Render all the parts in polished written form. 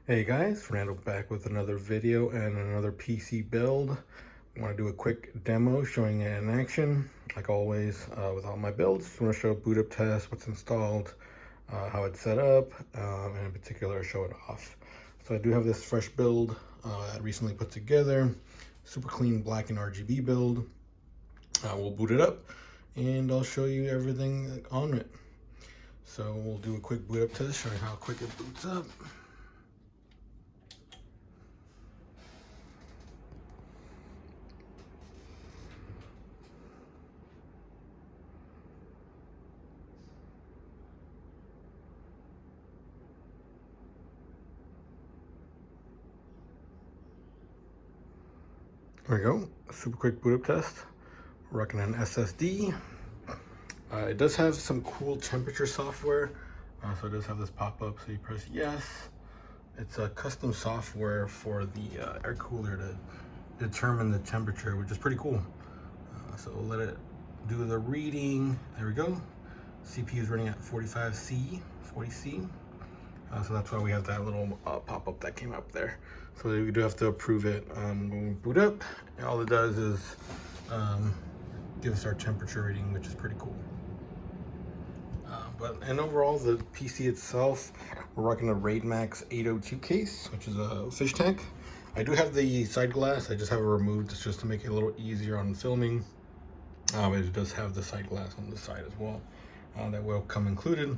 Hey guys, Fernando back with another video and another PC build. I want to do a quick demo showing it in action. Like always, with all my builds, I want to show a boot up test, what's installed, how it's set up, and in particular show it off. So I do have this fresh build I recently put together, super clean black and RGB build. We'll boot it up and I'll show you everything on it. So we'll do a quick boot up test showing how quick it boots up. There we go, super quick boot up test. We're rocking an SSD. It does have some cool temperature software. So it does have this pop-up, so you press yes. It's a custom software for the air cooler to determine the temperature, which is pretty cool. So we'll let it do the reading. There we go. CPU is running at 40C. So that's why we have that little pop-up that came up there. So we do have to approve it when we boot up. And all it does is give us our temperature reading, which is pretty cool. And overall, the PC itself, we're rocking a Raidmax 802 case, which is a fish tank. I do have the side glass. I just have it removed just to make it a little easier on filming. It does have the side glass on the side as well. That will come included.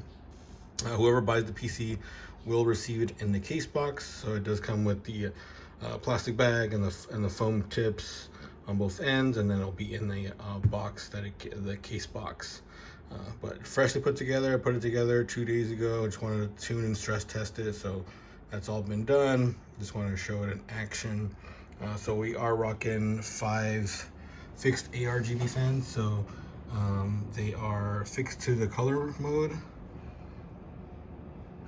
Whoever buys the PC will receive it in the case box. So it does come with the plastic bag and the foam tips on both ends, and then it'll be in the box the case box. But freshly put together. I put it together 2 days ago. I just wanted to tune and stress test it, so that's all been done. Just wanted to show it in action. So we are rocking 5 fixed ARGB fans. So they are fixed to the color mode.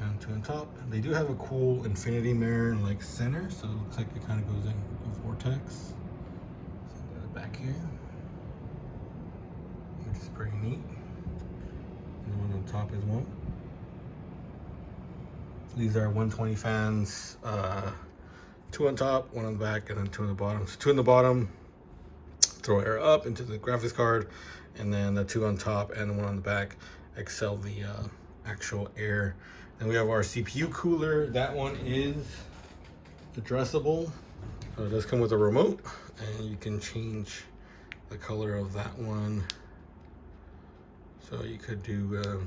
And to the top, they do have a cool infinity mirror in like center, so it looks like it kind of goes in a vortex. So the back here, which is pretty neat. And one on top as well. These are 120 fans, 2 on top, 1 on the back, and then 2 on the bottom. So 2 on the bottom, throw air up into the graphics card, and then the 2 on top and the 1 on the back excel the actual air. Then we have our CPU cooler. That one is addressable. So it does come with a remote, and you can change the color of that one. So you could do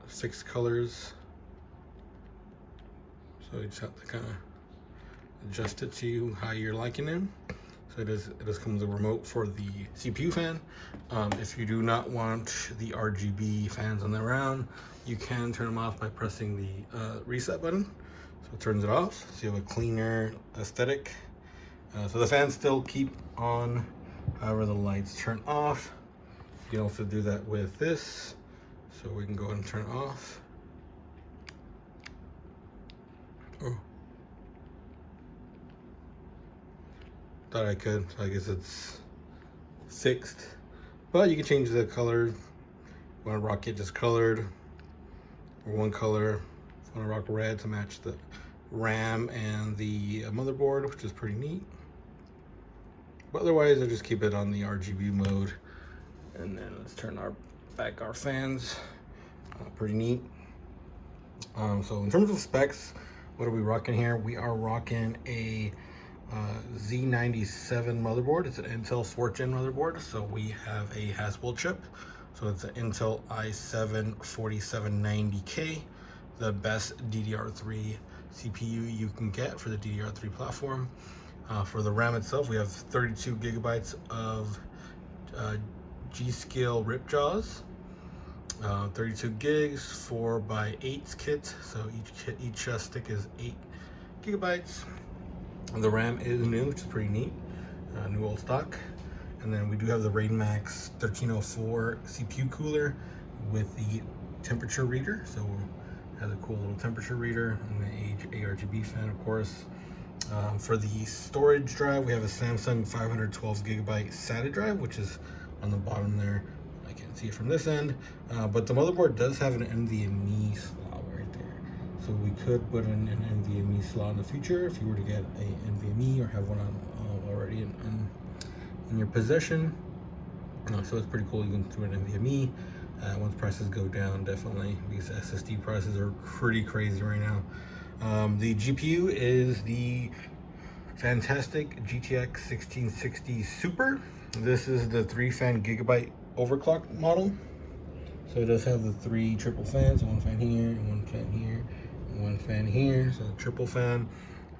fixed colors. So you just have to kind of adjust it to how you're liking it. So it does come with a remote for the CPU fan. If you do not want the RGB fans on the round, you can turn them off by pressing the reset button. So it turns it off, so you have a cleaner aesthetic. So the fans still keep on, however the lights turn off. You can also do that with this. So we can go ahead and turn it off. Oh. Thought I could, so I guess it's fixed. But you can change the color. You want to rock it just colored, or one color. If you want to rock red to match the RAM and the motherboard, which is pretty neat. But otherwise, I just keep it on the RGB mode. And then let's turn back our fans. Pretty neat. So in terms of specs, what are we rocking here? We are rocking a Z97 motherboard. It's an Intel 4th Gen motherboard. So we have a Haswell chip. So it's an Intel i7 4790K, the best DDR3 CPU you can get for the DDR3 platform. For the RAM itself, we have 32 gigabytes of G.Skill Ripjaws, 32 gigs, 4x8 kit. So each stick is 8 gigabytes. And the RAM is new, which is pretty neat, new old stock. And then we do have the Raidmax 1304 CPU cooler with the temperature reader. So it has a cool little temperature reader and the ARGB fan, of course. For the storage drive, we have a Samsung 512 gigabyte SATA drive, which is on the bottom there. I can't see it from this end, but the motherboard does have an NVMe slot right there. So we could put in an NVMe slot in the future if you were to get a NVMe or have one already in your possession. So it's pretty cool. You can do an NVMe. Once prices go down, definitely, these SSD prices are pretty crazy right now. The GPU is the fantastic GTX 1660 Super. This is the 3-fan gigabyte overclock model. So it does have the 3 triple fans, one fan here, and one fan here, and one fan here. So triple fan.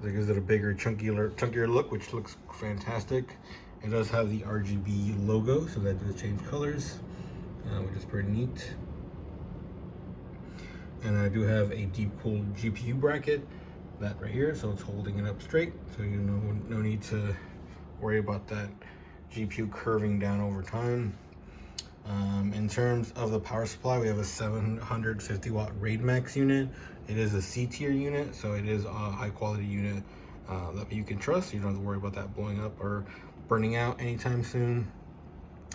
It gives it a bigger, chunkier look, which looks fantastic. It does have the RGB logo, so that does change colors, which is pretty neat. And I do have a deep cooled GPU bracket, that right here, so it's holding it up straight, so you know, no need to worry about that GPU curving down over time. In terms of the power supply, we have a 750 watt Raidmax unit. It is a C tier unit, so it is a high quality unit that you can trust. You don't have to worry about that blowing up or burning out anytime soon.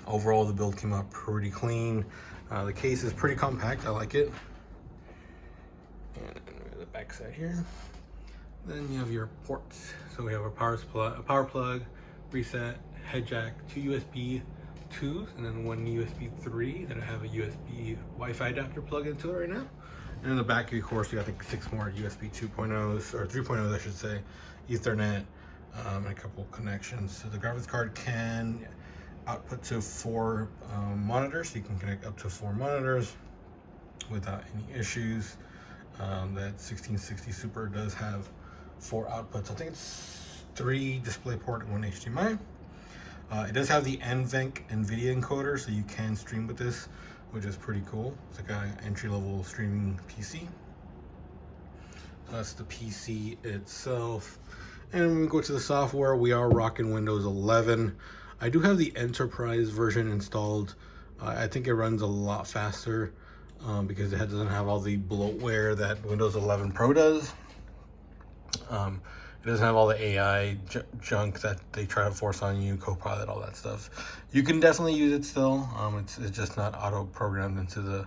Overall, the build came out pretty clean. The case is pretty compact. I like it. And the back side here. Then you have your ports. So we have a power supply, a power plug, reset, head jack, 2 USB 2s, and then 1 USB 3 that I have a USB Wi-Fi adapter plug into it right now. And in the back, of course, you got like 6 more USB 2.0s, or 3.0s, I should say, Ethernet, and a couple connections. So the graphics card can output to 4 monitors. So you can connect up to 4 monitors without any issues. That 1660 Super does have 4 outputs. I think it's 3 DisplayPort and 1 HDMI. It does have the NVENC NVIDIA encoder, so you can stream with this, which is pretty cool. It's like an entry-level streaming PC. So that's the PC itself. And when we go to the software, we are rocking Windows 11. I do have the Enterprise version installed. I think it runs a lot faster because it doesn't have all the bloatware that Windows 11 Pro does. It doesn't have all the AI junk that they try to force on you, Copilot, all that stuff. You can definitely use it still. It's just not auto-programmed into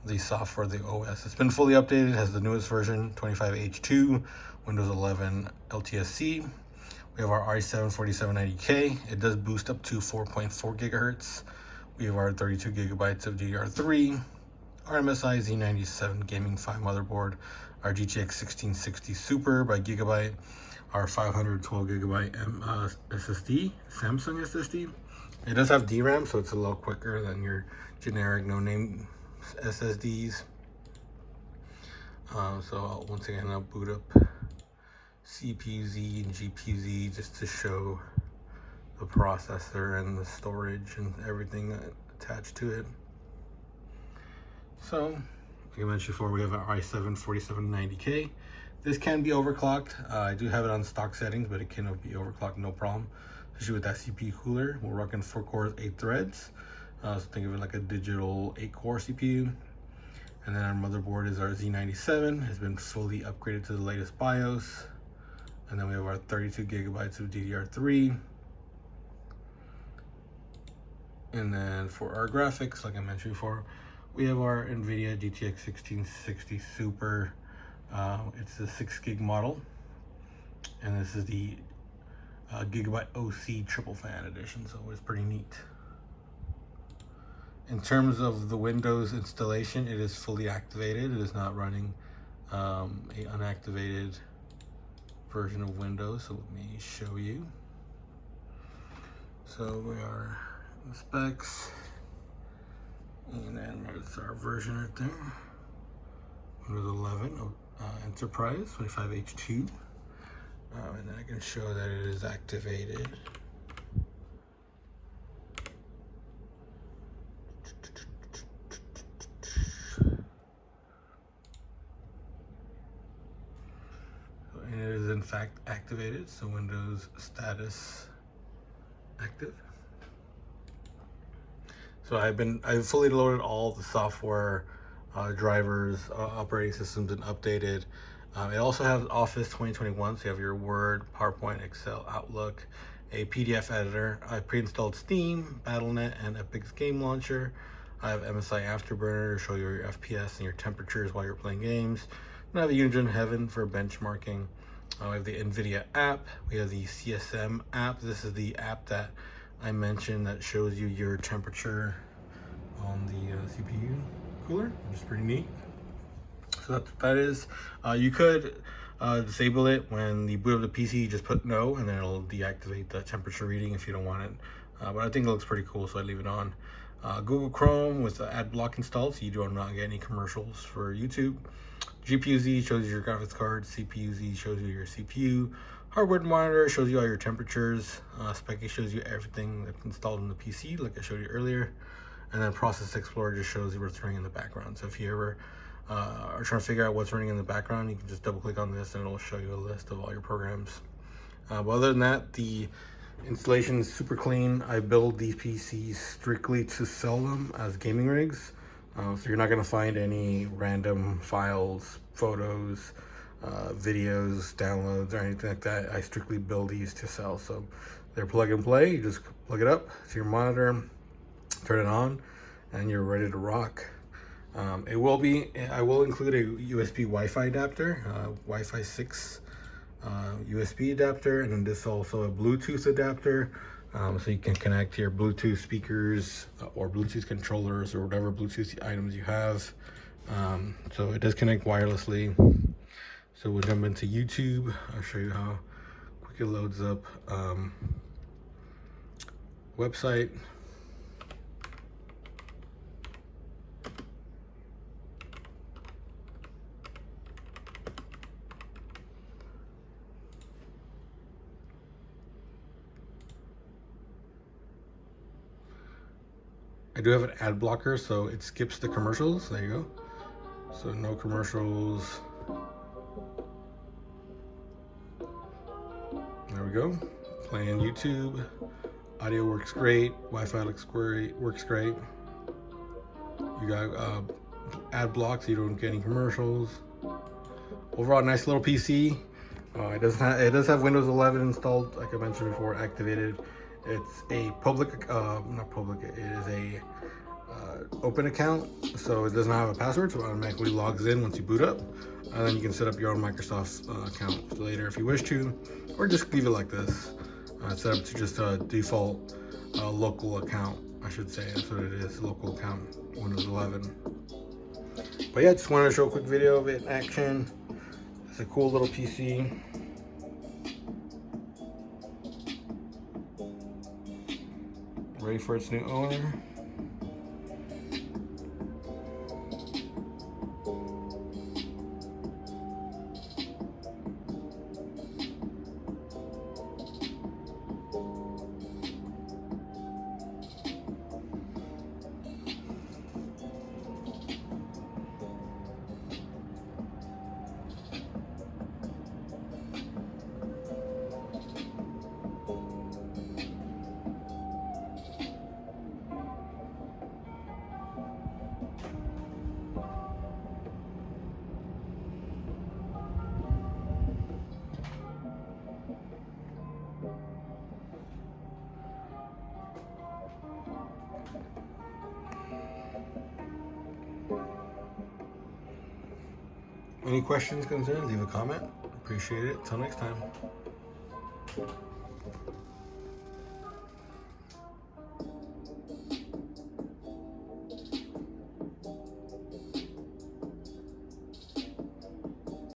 the software, the OS. It's been fully updated. It has the newest version, 25H2, Windows 11 LTSC. We have our i7-4790K. It does boost up to 4.4 gigahertz. We have our 32 gigabytes of DDR3, our MSI Z97 Gaming 5 motherboard, our GTX 1660 Super by Gigabyte, our 512 gigabyte SSD, Samsung SSD. It does have DRAM, so it's a little quicker than your generic no-name SSDs. So once again, I'll boot up CPU-Z and GPU-Z just to show the processor and the storage and everything attached to it. So, like I mentioned before, we have our i7-4790K. This can be overclocked. I do have it on stock settings, but it can be overclocked, no problem. Especially with that CPU cooler. We're rocking 4 cores, 8 threads. So think of it like a digital 8-core CPU. And then our motherboard is our Z97. Has been fully upgraded to the latest BIOS. And then we have our 32 gigabytes of DDR3. And then for our graphics, like I mentioned before, we have our NVIDIA GTX 1660 Super. It's the 6 gig model. And this is the Gigabyte OC triple fan edition, so it's pretty neat. In terms of the Windows installation, it is fully activated. It is not running a unactivated version of Windows, so let me show you. So we are in the specs, and then there's our version right there. Windows 11 Enterprise 25H2, and then I can show that it is activated. And it is in fact activated, so Windows status active. So I've fully loaded all the software, drivers, operating systems, and updated. It also has Office 2021, so you have your Word, PowerPoint, Excel, Outlook, a PDF editor. I pre-installed Steam, Battle.net, and Epic's Game Launcher. I have MSI Afterburner to show you your FPS and your temperatures while you're playing games. And I have the Unigine Heaven for benchmarking. We have the NVIDIA app. We have the CSM app. This is the app that I mentioned that shows you your temperature on the CPU cooler, which is pretty neat. So that's what that is. You could disable it when you boot up the PC. Just put no, and then it'll deactivate the temperature reading if you don't want it. But I think it looks pretty cool, so I leave it on. Google Chrome with ad block installed, so you do not get any commercials for YouTube. GPU-Z shows you your graphics card. CPU-Z shows you your CPU. Hardware monitor shows you all your temperatures. Speccy shows you everything that's installed in the PC, like I showed you earlier. And then Process Explorer just shows you what's running in the background. So if you ever are trying to figure out what's running in the background, you can just double click on this and it'll show you a list of all your programs. But other than that, the installation is super clean. I build these PCs strictly to sell them as gaming rigs. So you're not going to find any random files, photos, videos, downloads, or anything like that. I strictly build these to sell. So they're plug and play. You just plug it up to your monitor, turn it on, and you're ready to rock. I will include a USB Wi-Fi adapter, Wi-Fi 6 USB adapter, and then this also a Bluetooth adapter, so you can connect to your Bluetooth speakers or Bluetooth controllers or whatever Bluetooth items you have. So it does connect wirelessly. So we'll jump into YouTube. I'll show you how quick it loads up. Website. I do have an ad blocker, so it skips the commercials. There you go. So no commercials. There we go. Playing YouTube. Audio works great. Wi-Fi works great. You got ad blocks, so you don't get any commercials. Overall, nice little PC. It does have Windows 11 installed, like I mentioned before, activated. It's a public, not public, it is a open account, so it does not have a password, so it automatically logs in once you boot up. And then you can set up your own Microsoft account later if you wish to, or just leave it like this. It's set up to just a default local account, I should say. That's what it is, local account, Windows 11. But yeah, just wanted to show a quick video of it in action. It's a cool little PC. Ready for its new owner. Any questions, concerns, leave a comment. Appreciate it. Till next time.